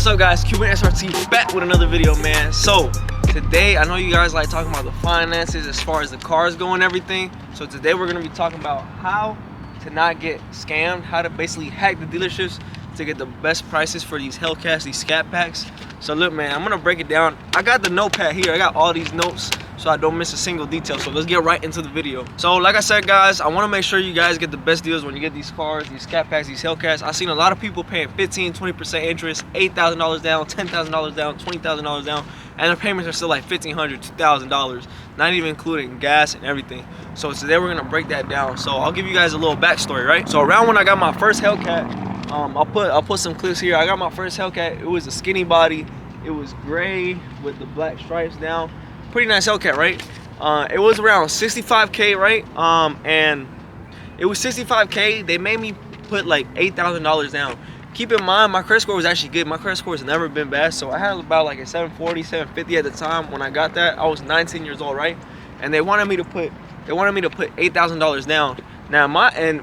What's up guys, Cuban SRT back with another video, man. So today, I know you guys like talking about the finances as far as the cars go and everything. So today we're gonna be talking about how to not get scammed, how to basically hack the dealerships to get the best prices for these Hellcats, these scat packs. So look man, I'm gonna break it down. I got the notepad here, I got all these notes so I don't miss a single detail. So let's get right into the video. So like I said guys, I wanna make sure you guys get the best deals when you get these cars, these scat packs, these Hellcats. I've seen a lot of people paying 15-20% interest, $8,000 down, $10,000 down, $20,000 down, and their payments are still like $1,500, $2,000, not even including gas and everything. So today we're gonna break that down. So I'll give you guys a little backstory, right? So around when I got my first Hellcat, I'll put some clips here. I got my first Hellcat. It was a skinny body. It was gray with the black stripes down. Pretty nice Hellcat, right? It was around 65K, right? And it was 65K. They made me put like $8,000 down. Keep in mind, my credit score was actually good. My credit score has never been bad. So I had about like a 740, 750 at the time when I got that. I was 19 years old, right? And they wanted me to put $8,000 down. Now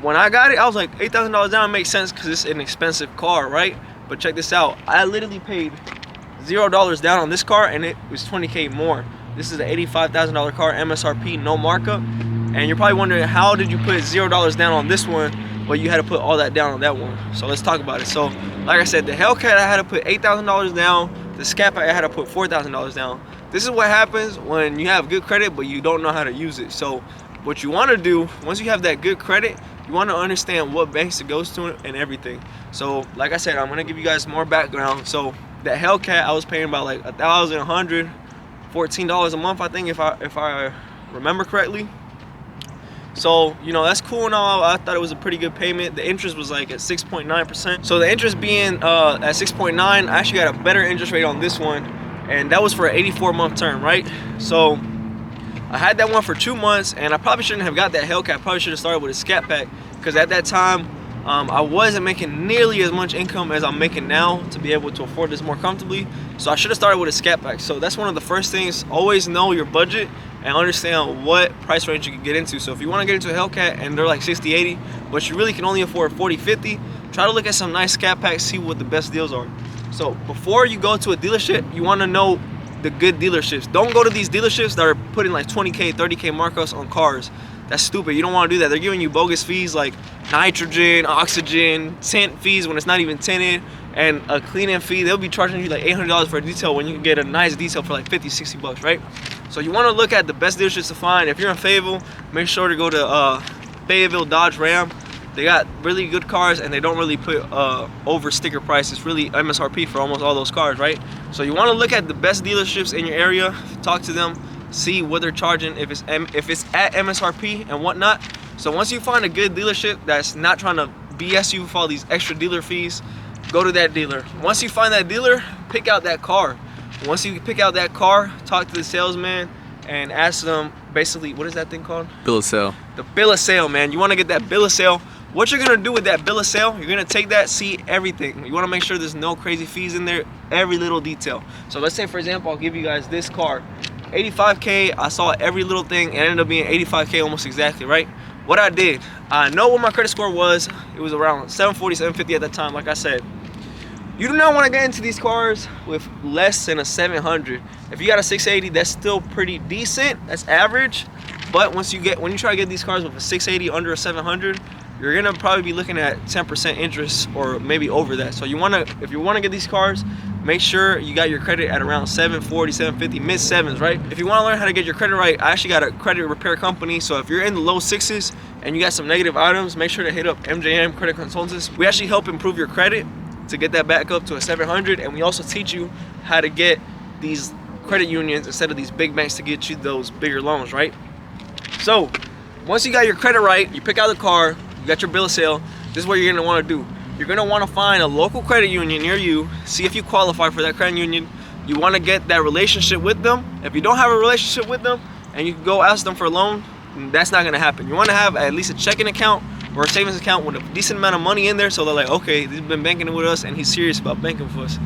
when I got it, I was like, $8,000 down makes sense because it's an expensive car, right? But check this out. I literally paid $0 down on this car and it was 20K more. This is an $85,000 car, MSRP, no markup. And you're probably wondering, how did you put $0 down on this one, but you had to put all that down on that one? So let's talk about it. So like I said, the Hellcat, I had to put $8,000 down. The Scat Pack, I had to put $4,000 down. This is what happens when you have good credit, but you don't know how to use it. So what you want to do, once you have that good credit, you want to understand what banks it goes to and everything. So like I said, I'm going to give you guys more background. So that Hellcat, I was paying about like $1,114 a month, I think, if I remember correctly. So, you know, that's cool and all. I thought it was a pretty good payment. The interest was like at 6.9%. So the interest being at 6.9, I actually got a better interest rate on this one, and that was for an 84-month term, right? So I had that one for 2 months, and I probably shouldn't have got that Hellcat. I probably should have started with a Scat Pack, because at that time, I wasn't making nearly as much income as I'm making now to be able to afford this more comfortably. So I should have started with a Scat Pack. So that's one of the first things. Always know your budget and understand what price range you can get into. So if you want to get into a Hellcat and they're like 60, 80, but you really can only afford 40, 50, try to look at some nice Scat Packs, see what the best deals are. So before you go to a dealership, you want to know the good dealerships. Don't go to these dealerships that are putting like 20K, 30K markups on cars. That's stupid. You don't want to do that. They're giving you bogus fees like nitrogen, oxygen, tint fees when it's not even tinted, and a cleaning fee. They'll be charging you like $800 for a detail when you can get a nice detail for like 50, 60 bucks, right? So you want to look at the best dealerships to find. If you're in Fayetteville, make sure to go to Fayetteville Dodge Ram. They got really good cars and they don't really put over sticker prices, really MSRP for almost all those cars, right? So you want to look at the best dealerships in your area, talk to them, see what they're charging, if it's at MSRP and whatnot. So once you find a good dealership that's not trying to BS you for all these extra dealer fees, go to that dealer. Once you find that dealer, pick out that car. Once you pick out that car, talk to the salesman and ask them basically, what is that thing called? Bill of sale. The bill of sale, man. You want to get that bill of sale. What you're gonna do with that bill of sale, you're gonna take that, see everything. You wanna make sure there's no crazy fees in there, every little detail. So let's say, for example, I'll give you guys this car. 85K, I saw every little thing, and it ended up being 85K almost exactly, right? What I did, I know what my credit score was. It was around 740, 750 at that time, like I said. You do not wanna get into these cars with less than a 700. If you got a 680, that's still pretty decent, that's average. But when you try to get these cars with a 680 under a 700, you're gonna probably be looking at 10% interest or maybe over that. So if you wanna get these cars, make sure you got your credit at around 740, 750, mid sevens, right? If you wanna learn how to get your credit right, I actually got a credit repair company. So if you're in the low sixes and you got some negative items, make sure to hit up MJM Credit Consultants. We actually help improve your credit to get that back up to a 700, and we also teach you how to get these credit unions instead of these big banks to get you those bigger loans, right? So once you got your credit right, you pick out the car, you got your bill of sale, this is what you're gonna wanna do. You're gonna wanna find a local credit union near you, see if you qualify for that credit union. You wanna get that relationship with them. If you don't have a relationship with them and you can go ask them for a loan, that's not gonna happen. You wanna have at least a checking account or a savings account with a decent amount of money in there, so they're like, okay, he's been banking with us and he's serious about banking with us.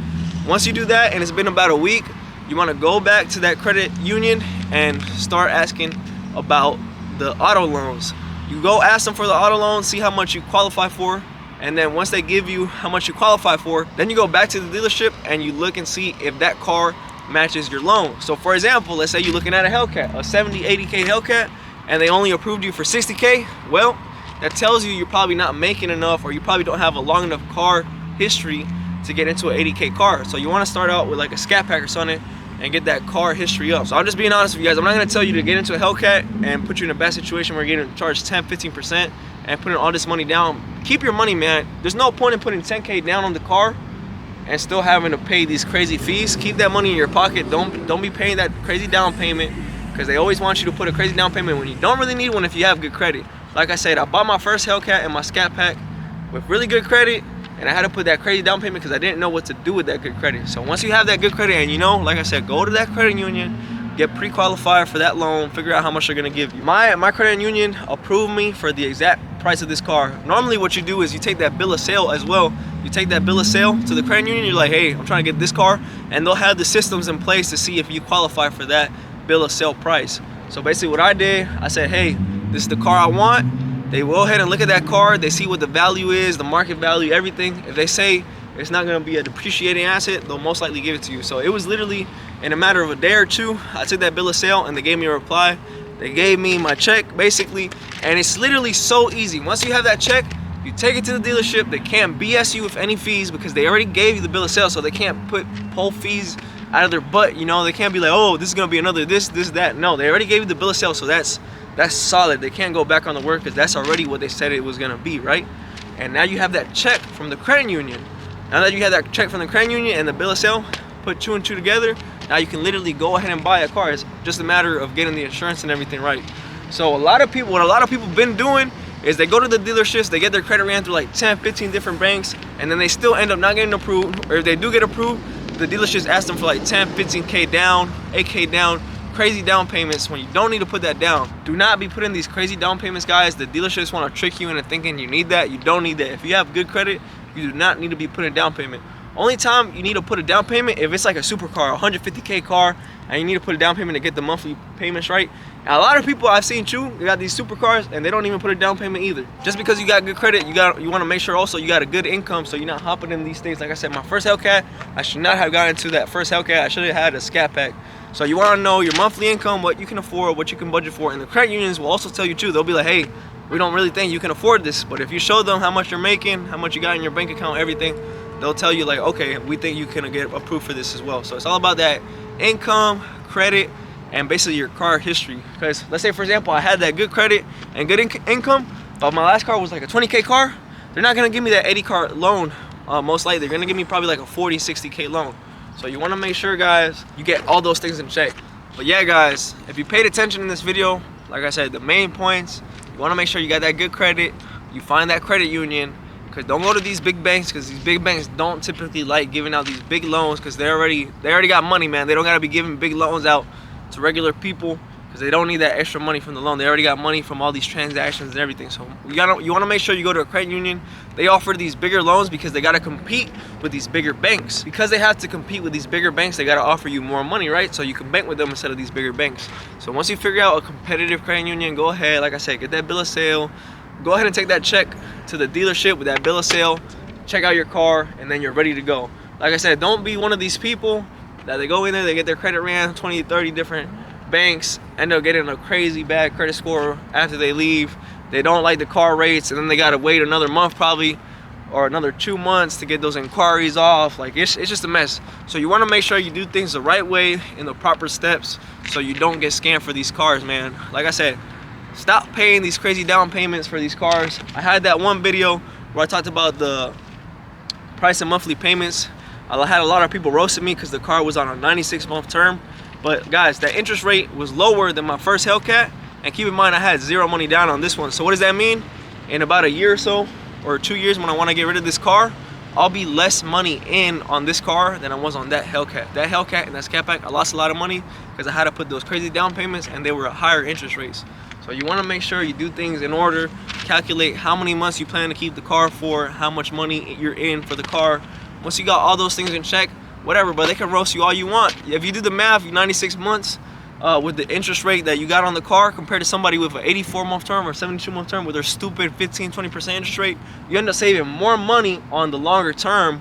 Once you do that and it's been about a week, you wanna go back to that credit union and start asking about the auto loans. You go ask them for the auto loan, see how much you qualify for, And then once they give you how much you qualify for, then you go back to the dealership and you look and see if that car matches your loan. So for example, let's say you're looking at a Hellcat, a 70, 80K Hellcat, and they only approved you for 60K. Well, that tells you you're probably not making enough, or you probably don't have a long enough car history to get into an 80K car. So you want to start out with like a scat pack or something and get that car history up. So I'm just being honest with you guys. I'm not going to tell you to get into a Hellcat and put you in a bad situation where you're getting charged 10, 15% and putting all this money down. Keep your money, man. There's no point in putting 10K down on the car and still having to pay these crazy fees. Keep that money in your pocket. Don't be paying that crazy down payment, because they always want you to put a crazy down payment when you don't really need one if you have good credit. Like I said, I bought my first Hellcat and my scat pack with really good credit, and I had to put that crazy down payment because I didn't know what to do with that good credit. So once you have that good credit, and you know, like I said, go to that credit union, get pre-qualified for that loan, figure out how much they're gonna give you. My credit union approved me for the exact price of this car. Normally what you do is you take that bill of sale as well. You take that bill of sale to the credit union, you're like, hey, I'm trying to get this car, and they'll have the systems in place to see if you qualify for that bill of sale price. So basically what I did, I said, hey, this is the car I want. They go ahead and look at that car, they see what the value is, the market value, everything. If they say it's not gonna be a depreciating asset, they'll most likely give it to you. So it was literally in a matter of a day or two, I took that bill of sale and they gave me a reply. They gave me my check basically, and it's literally so easy. Once you have that check, you take it to the dealership. They can't BS you with any fees because they already gave you the bill of sale, so they can't pull fees out of their butt, you know. They can't be like, oh, this is gonna be another this, that. No, they already gave you the bill of sale, so that's solid. They can't go back on the word because that's already what they said it was gonna be, right? And now you have that check from the credit union. Now that you have that check from the credit union and the bill of sale, put 2 and 2 together, now you can literally go ahead and buy a car. It's just a matter of getting the insurance and everything right. So what a lot of people been doing is they go to the dealerships, they get their credit ran through like 10, 15 different banks, and then they still end up not getting approved. Or if they do get approved, the dealerships ask them for like 10, 15K down, 8K down, crazy down payments when you don't need to put that down. Do not be putting these crazy down payments, guys. The dealerships want to trick you into thinking you need that. You don't need that. If you have good credit, you do not need to be putting down payment. Only time you need to put a down payment if it's like a supercar, a 150K car, and you need to put a down payment to get the monthly payments right. And a lot of people I've seen too, they got these supercars and they don't even put a down payment either. Just because you got good credit, you want to make sure also you got a good income, so you're not hopping in these things. Like I said, my first Hellcat, I should not have gotten into that first Hellcat. I should have had a scat pack. So you want to know your monthly income, what you can afford, what you can budget for, and the credit unions will also tell you too. They'll be like, hey, we don't really think you can afford this, but if you show them how much you're making, how much you got in your bank account, everything, they'll tell you like, okay, we think you can get approved for this as well. So it's all about that income, credit, and basically your car history. Because let's say, for example, I had that good credit and good income, but my last car was like a 20K car. They're not gonna give me that 80 car loan. Most likely, they're gonna give me probably like a 40, 60K loan. So you wanna make sure, guys, you get all those things in check. But yeah, guys, if you paid attention in this video, like I said, the main points, you wanna make sure you got that good credit, you find that credit union, because don't go to these big banks, because these big banks don't typically like giving out these big loans, because they already got money, man. They don't gotta be giving big loans out to regular people, because they don't need that extra money from the loan. They already got money from all these transactions and everything. So you want to make sure you go to a credit union. They offer these bigger loans because they got to compete with these bigger banks. Because they have to compete with these bigger banks, they got to offer you more money, right? So you can bank with them instead of these bigger banks. So once you figure out a competitive credit union, go ahead, like I said, get that bill of sale. Go ahead and take that check to the dealership with that bill of sale. Check out your car, and then you're ready to go. Like I said, don't be one of these people that they go in there, they get their credit ran 20, 30 different banks, end up getting a crazy bad credit score after they leave. They don't like the car rates, and then they gotta wait another month probably, or another 2 months to get those inquiries off. Like it's just a mess. So you want to make sure you do things the right way, in the proper steps, so you don't get scammed for these cars, man. Like I said, stop paying these crazy down payments for these cars. I had that one video where I talked about the price of monthly payments. I had a lot of people roasting me because the car was on a 96-month term. But guys, that interest rate was lower than my first Hellcat, and keep in mind I had zero money down on this one. So what does that mean? In about a year or so, or 2 years, when I want to get rid of this car, I'll be less money in on this car than I was on that Hellcat. That Hellcat and that scat pack, I lost a lot of money because I had to put those crazy down payments, and they were at higher interest rates. So you want to make sure you do things in order, calculate how many months you plan to keep the car for, how much money you're in for the car. Once you got all those things in check, whatever, but they can roast you all you want. If you do the math, 96 months, with the interest rate that you got on the car compared to somebody with an 84-month term or 72-month term with their stupid 15-20% interest rate, you end up saving more money on the longer term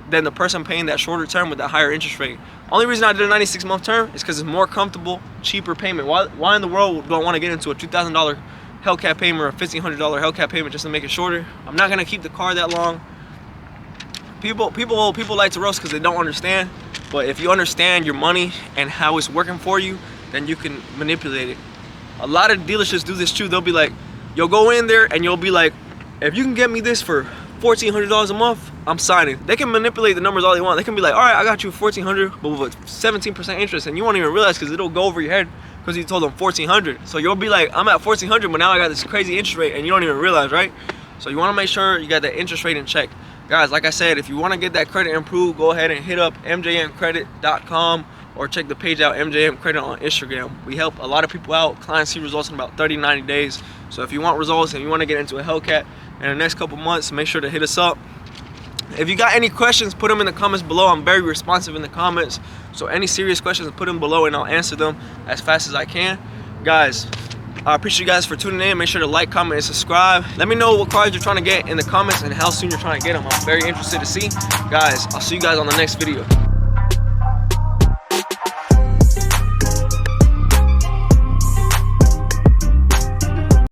than the person paying that shorter term with that higher interest rate. Only reason I did a 96-month term is because it's more comfortable, cheaper payment. Why in the world do I want to get into a $2,000 Hellcat payment or a $1,500 Hellcat payment just to make it shorter? I'm not gonna keep the car that long. People like to roast because they don't understand. But if you understand your money and how it's working for you, then you can manipulate it. A lot of dealerships do this too. They'll be like, you'll go in there and you'll be like, if you can get me this for $1,400 a month, I'm signing. They can manipulate the numbers all they want. They can be like, all right, I got you $1,400, but with 17% interest, and you won't even realize because it'll go over your head because you told them $1,400. So you'll be like, I'm at $1,400, but now I got this crazy interest rate, and you don't even realize, right? So you want to make sure you got that interest rate in check. Guys, like I said, if you want to get that credit improved, go ahead and hit up mjmcredit.com or check the page out, MJM Credit, on Instagram. We help a lot of people out. Clients see results in about 30, 90 days. So if you want results and you want to get into a Hellcat in the next couple months, make sure to hit us up. If you got any questions, put them in the comments below. I'm very responsive in the comments. So any serious questions, put them below and I'll answer them as fast as I can. Guys, I appreciate you guys for tuning in. Make sure to like, comment, and subscribe. Let me know what cars you're trying to get in the comments and how soon you're trying to get them. I'm very interested to see. Guys, I'll see you guys on the next video.